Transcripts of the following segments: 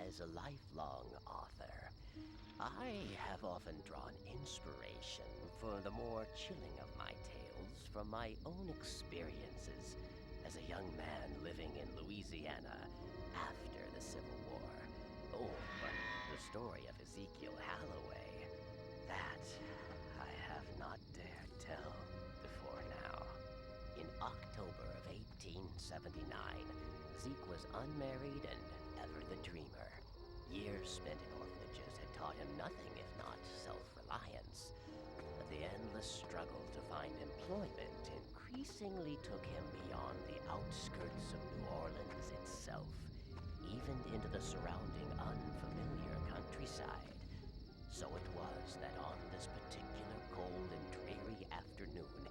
as a lifelong author, I have often drawn inspiration for the more chilling of my tales from my own experiences as a young man living in Louisiana after the Civil War. Oh, but the story of Ezekiel Halloway, that I have not dared tell before now. In October of 1879, Zeke was unmarried and ever the dreamer. Years spent in orphanages had taught him nothing if not self-reliance. But the endless struggle to find employment increasingly took him beyond the outskirts of New Orleans itself, even into the surrounding unfamiliar countryside. So it was that on this particular cold and dreary afternoon,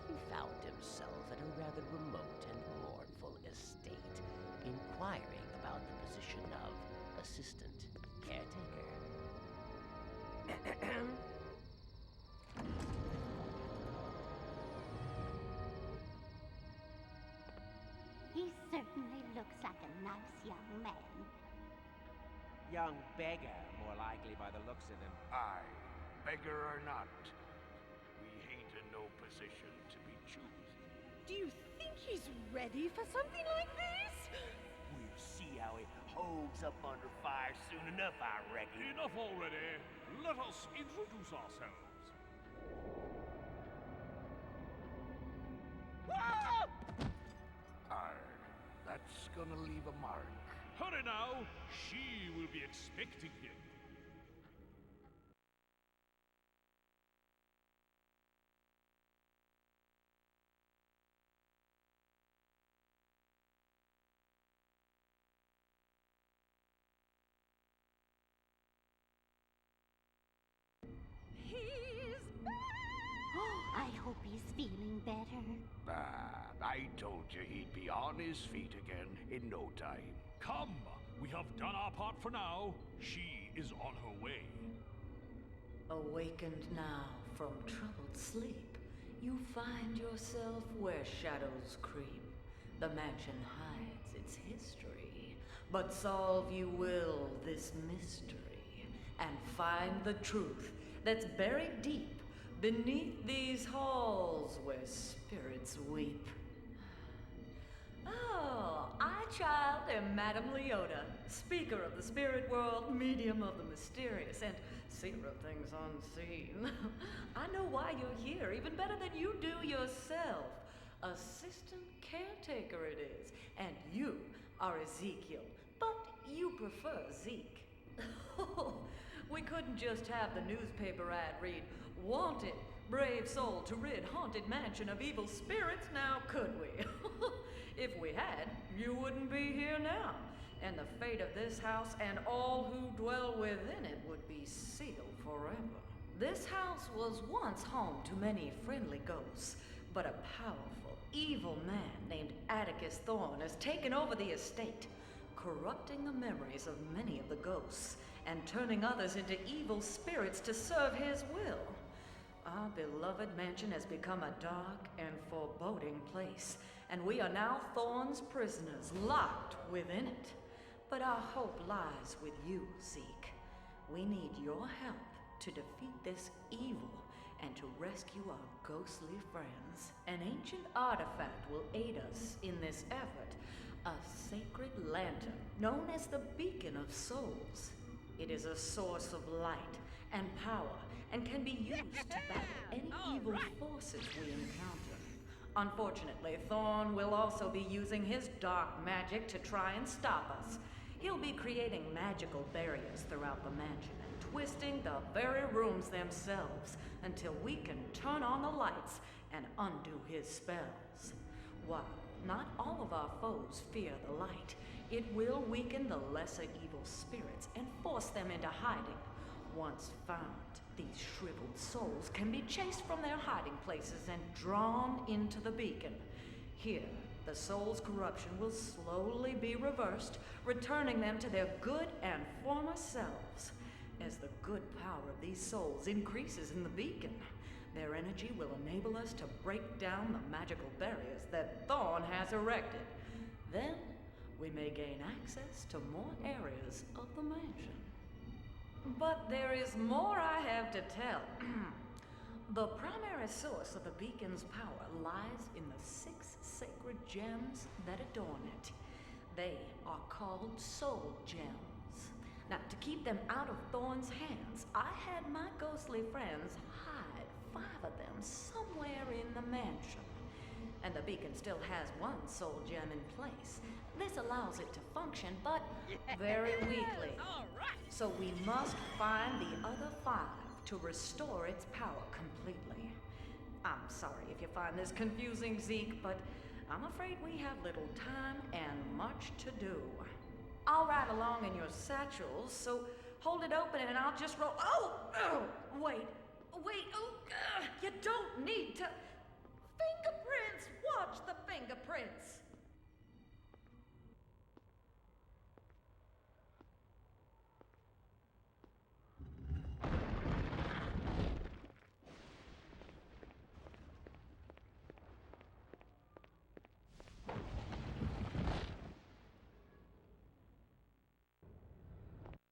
he found himself at a rather remote and mournful estate, inquiring about the position of assistant caretaker. He certainly looks like a nice young man. Young beggar, more likely by the looks of him. Aye, beggar or not, we ain't in no position to be choosing. Do you think he's ready for something like this? We'll see how he holds up under fire soon enough, I reckon. Enough already. Let us introduce ourselves. Ah! Aye, that's gonna leave a mark. Hurry now. She will be expecting him. He's back! I hope he's feeling better. I told you he'd be on his feet again in no time. Come. We have done our part for now. She is on her way. Awakened now from troubled sleep, you find yourself where shadows creep. The mansion hides its history, but solve you will this mystery, and find the truth that's buried deep beneath these halls where spirits weep. Oh, I, child, am Madame Leota, speaker of the spirit world, medium of the mysterious, and seer of things unseen. I know why you're here, even better than you do yourself. Assistant caretaker it is, and you are Ezekiel, but you prefer Zeke. We couldn't just have the newspaper ad read, "Wanted, brave soul to rid haunted mansion of evil spirits," now could we? If we had, you wouldn't be here now, and the fate of this house and all who dwell within it would be sealed forever. This house was once home to many friendly ghosts, but a powerful, evil man named Atticus Thorne has taken over the estate, corrupting the memories of many of the ghosts and turning others into evil spirits to serve his will. Our beloved mansion has become a dark and foreboding place, and we are now Thorne's prisoners, locked within it. But our hope lies with you, Zeke. We need your help to defeat this evil and to rescue our ghostly friends. An ancient artifact will aid us in this effort, a sacred lantern known as the Beacon of Souls. It is a source of light and power and can be used to battle any evil forces we encounter. Unfortunately, Thorne will also be using his dark magic to try and stop us. He'll be creating magical barriers throughout the mansion and twisting the very rooms themselves until we can turn on the lights and undo his spells. While not all of our foes fear the light, it will weaken the lesser evil spirits and force them into hiding. Once found, these shriveled souls can be chased from their hiding places and drawn into the beacon. Here, the soul's corruption will slowly be reversed, returning them to their good and former selves. As the good power of these souls increases in the beacon, their energy will enable us to break down the magical barriers that Thorne has erected. Then, we may gain access to more areas of the mansion. But there is more I have to tell. The primary source of the beacon's power lies in the 6 sacred gems that adorn it. They are called soul gems. Now, to keep them out of Thorn's hands, I had my ghostly friends hide 5 of them somewhere in the mansion. And the beacon still has 1 soul gem in place. This allows it to function, but very weakly. So we must find the other 5 to restore its power completely. I'm sorry if you find this confusing, Zeke, but I'm afraid we have little time and much to do. I'll ride along in your satchels, so hold it open and I'll just roll. Wait, you don't need to. Fingerprints! Watch the fingerprints!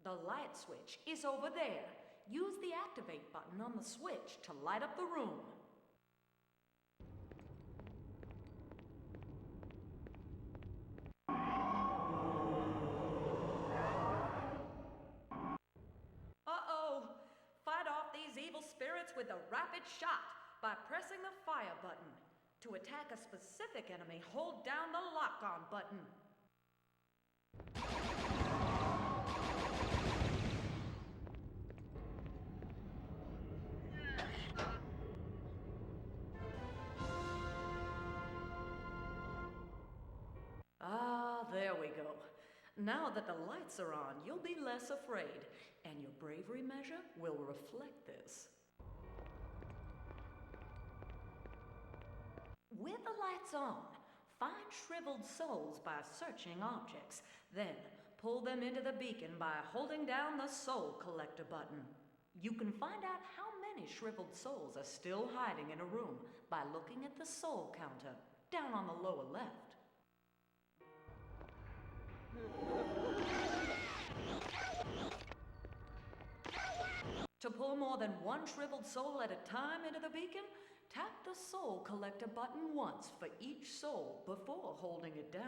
The light switch is over there. Use the activate button on the switch to light up the room. Uh-oh! Fight off these evil spirits with a rapid shot by pressing the fire button. To attack a specific enemy, hold down the lock-on button. There we go. Now that the lights are on, you'll be less afraid, and your bravery measure will reflect this. With the lights on, find shriveled souls by searching objects, then pull them into the beacon by holding down the soul collector button. You can find out how many shriveled souls are still hiding in a room by looking at the soul counter down on the lower left. To pull more than 1 shriveled soul at a time into the beacon, tap the soul collector button once for each soul before holding it down.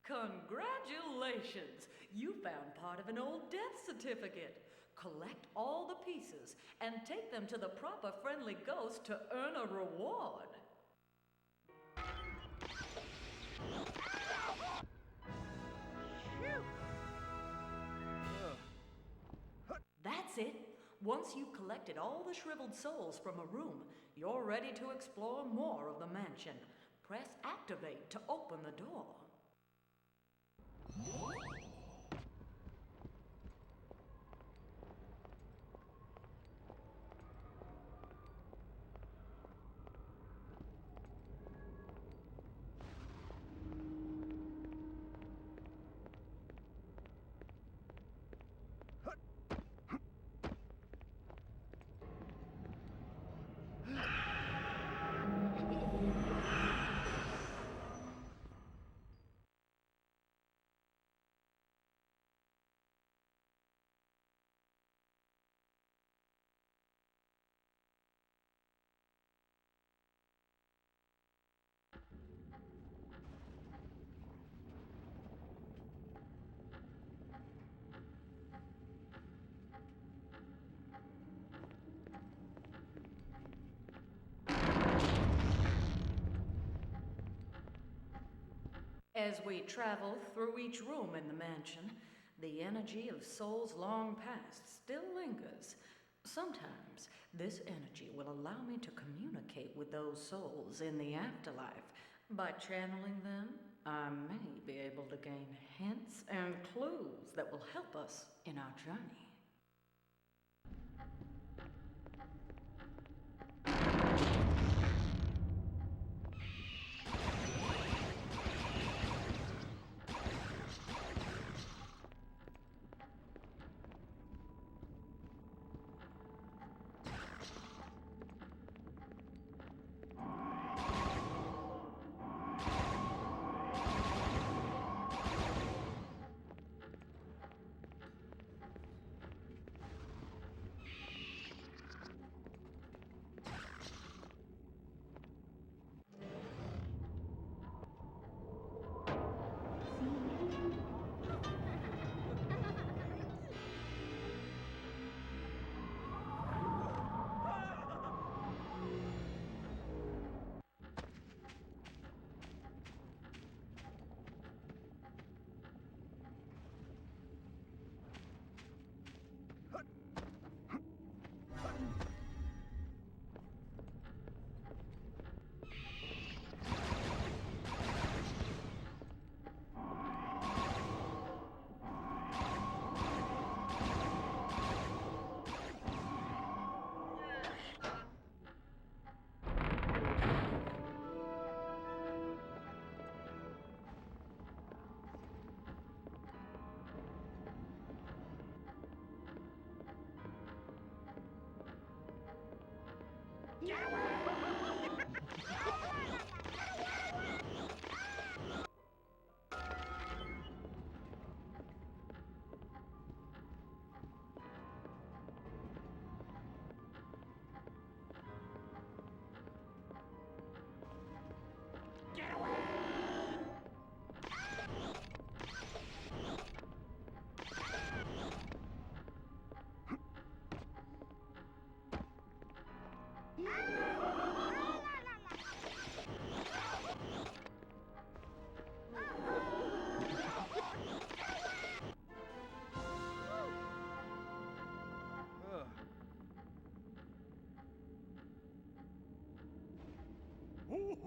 Congratulations! You found part of an old death certificate. Collect all the pieces and take them to the proper friendly ghost to earn a reward. That's it. Once you've collected all the shriveled souls from a room, you're ready to explore more of the mansion. Press activate to open the door. As we travel through each room in the mansion, the energy of souls long past still lingers. Sometimes, this energy will allow me to communicate with those souls in the afterlife. By channeling them, I may be able to gain hints and clues that will help us in our journey.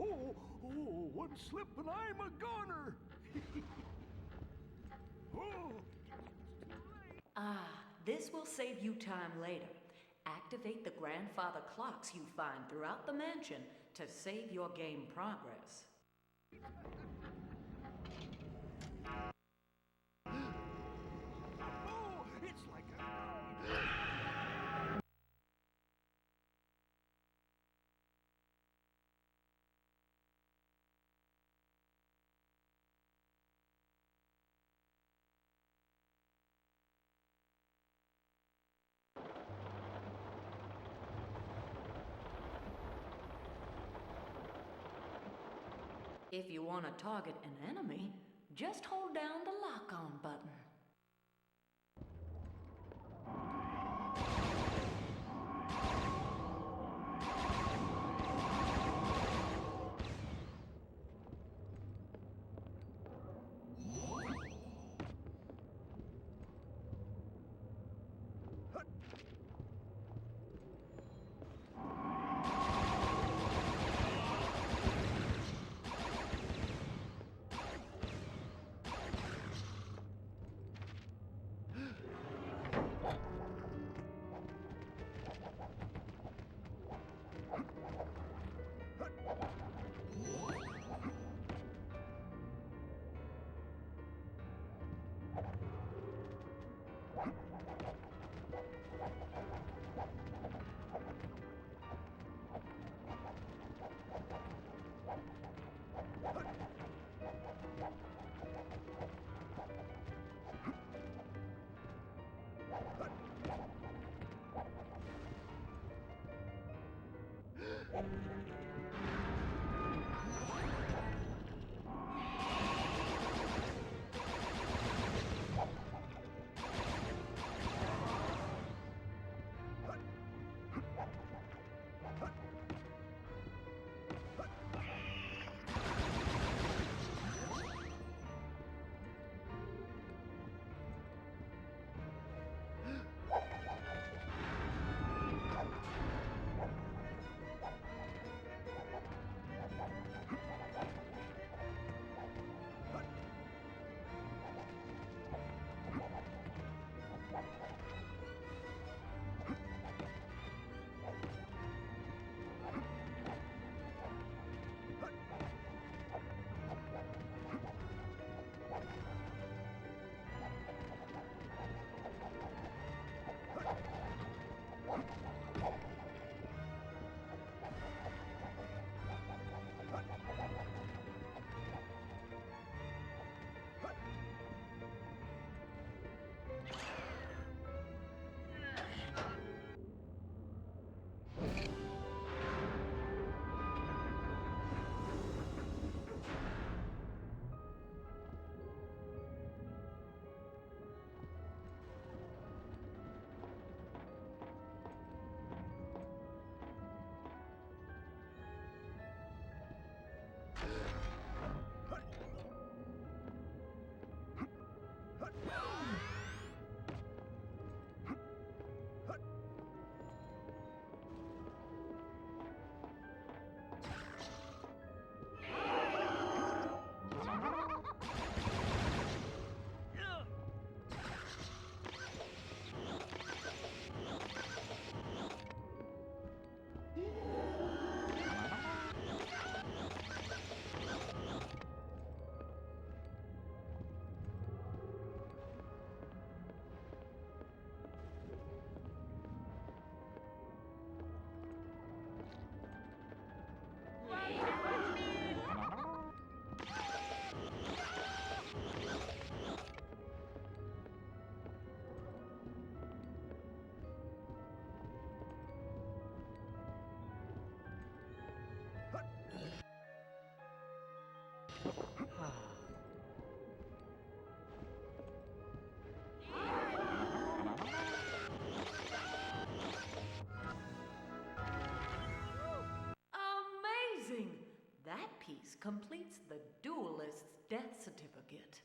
Oh, one slip and I'm a goner. Oh, Ah, this will save you time later. Activate the grandfather clocks you find throughout the mansion to save your game progress. oh, it's like a... If you want to target an enemy, just hold down the lock-on button. that piece completes the duelist's death certificate.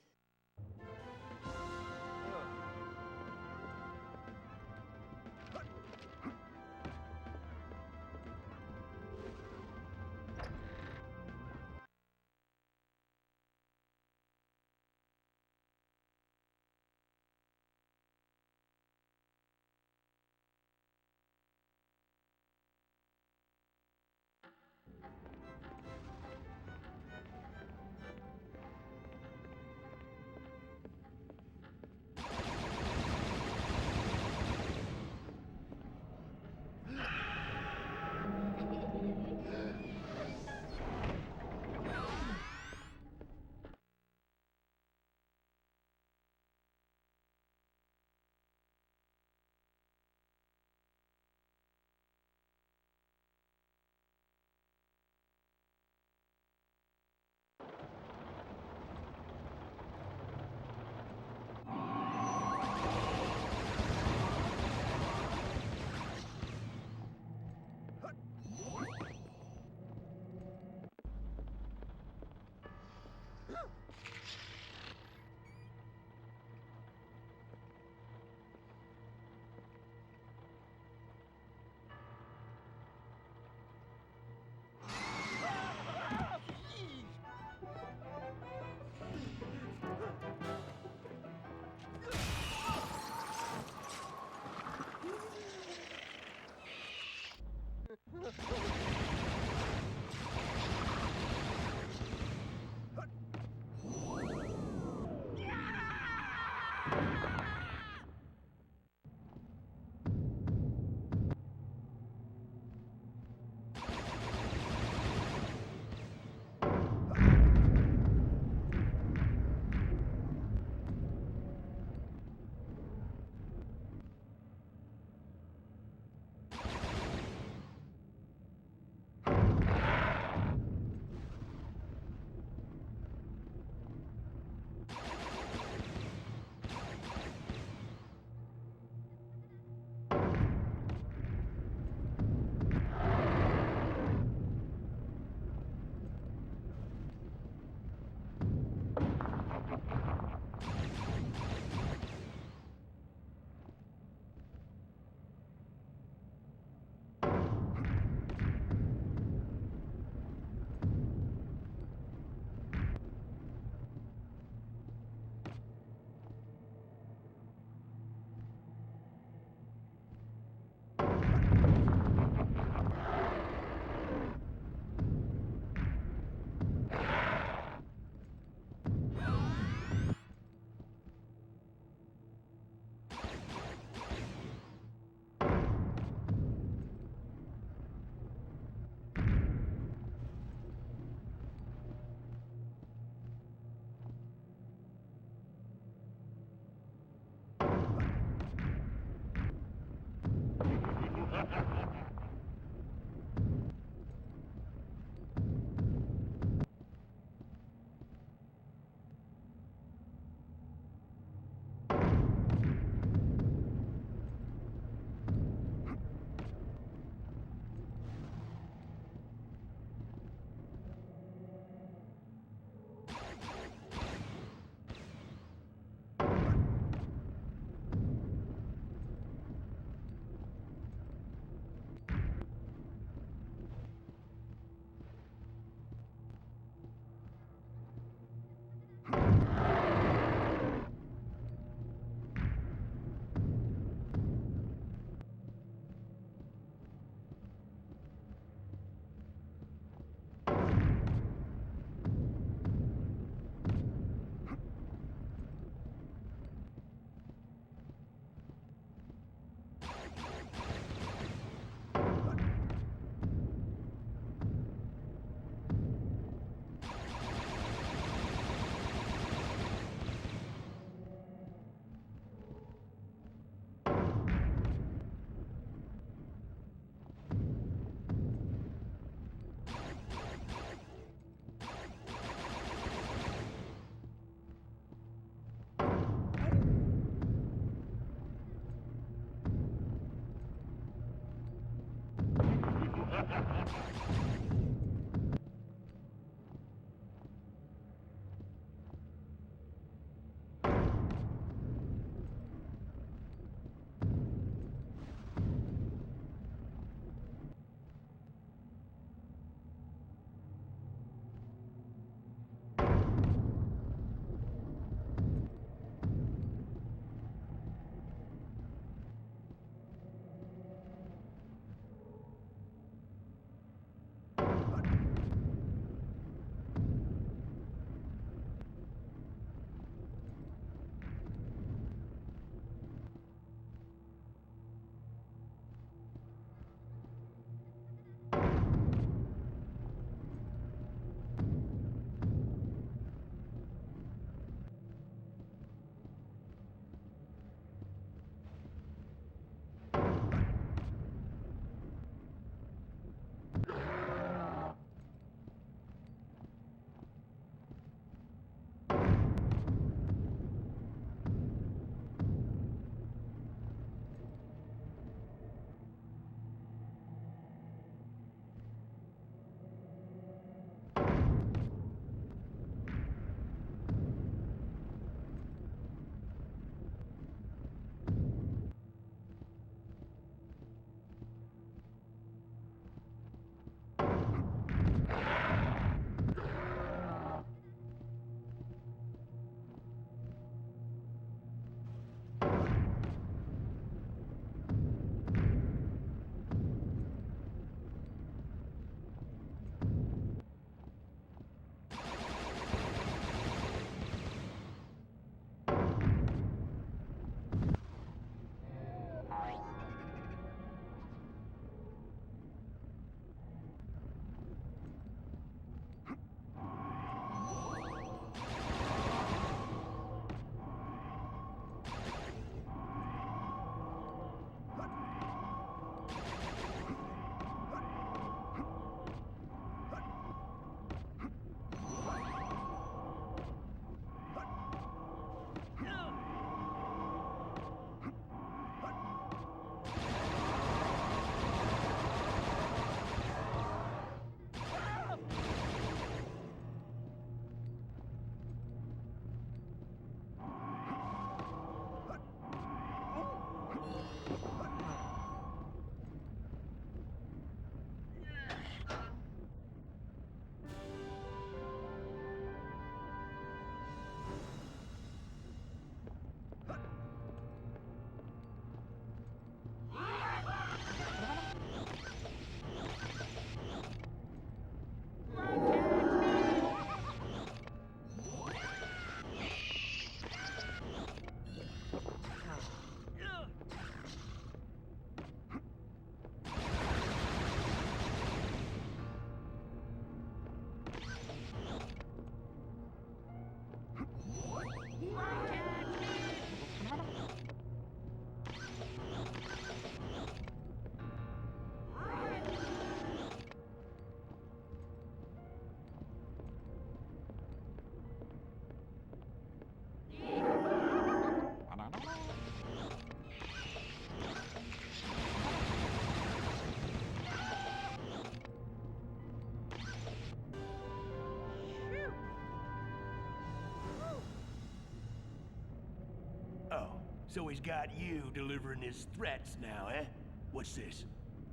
So he's got you delivering his threats now, eh? What's this?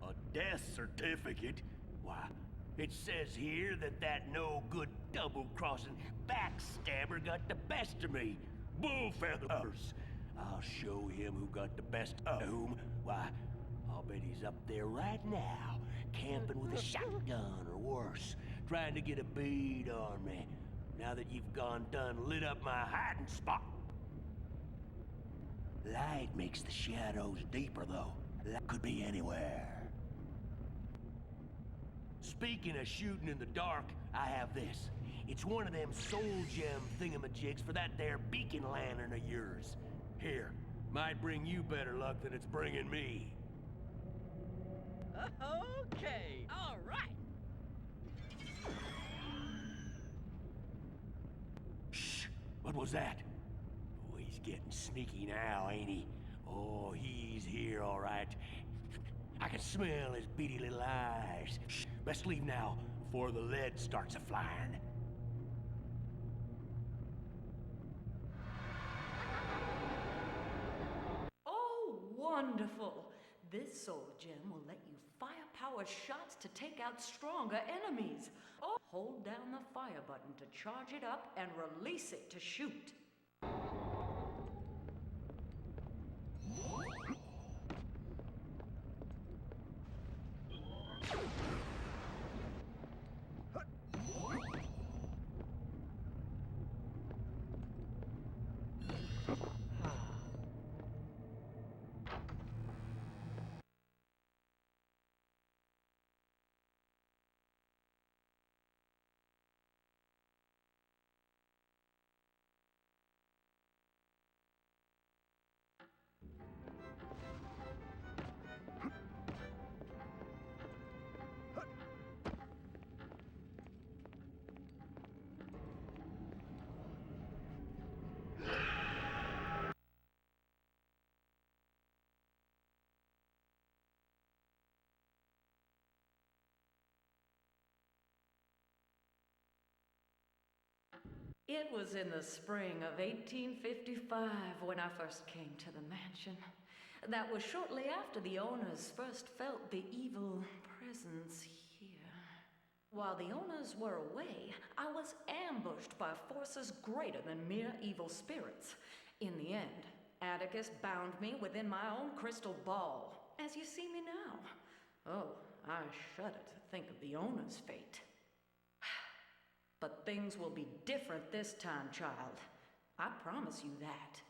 A death certificate? Why, it says here that no-good double-crossing backstabber got the best of me. Bull feathers! I'll show him who got the best of whom. Why, I'll bet he's up there right now, camping with a shotgun or worse, trying to get a bead on me. Now that you've done lit up my hiding spot. Light makes the shadows deeper, though. That could be anywhere. Speaking of shooting in the dark, I have this. It's one of them soul gem thingamajigs for that there beacon lantern of yours. Here, might bring you better luck than it's bringing me. Okay, all right. Shh! What was that? Oh, he's getting sneaky now, ain't he? Oh, he's here, all right. I can smell his beady little eyes. Shh! Best leave now, before the lead starts a-flying. Oh, wonderful! This soul gem will let you firepower shots to take out stronger enemies. Oh, hold down the fire button to charge it up and release it to shoot. It was in the spring of 1855 when I first came to the mansion. That was shortly after the owners first felt the evil presence here. While the owners were away, I was ambushed by forces greater than mere evil spirits. In the end, Atticus bound me within my own crystal ball, as you see me now. Oh, I shudder to think of the owner's fate. But things will be different this time, child. I promise you that.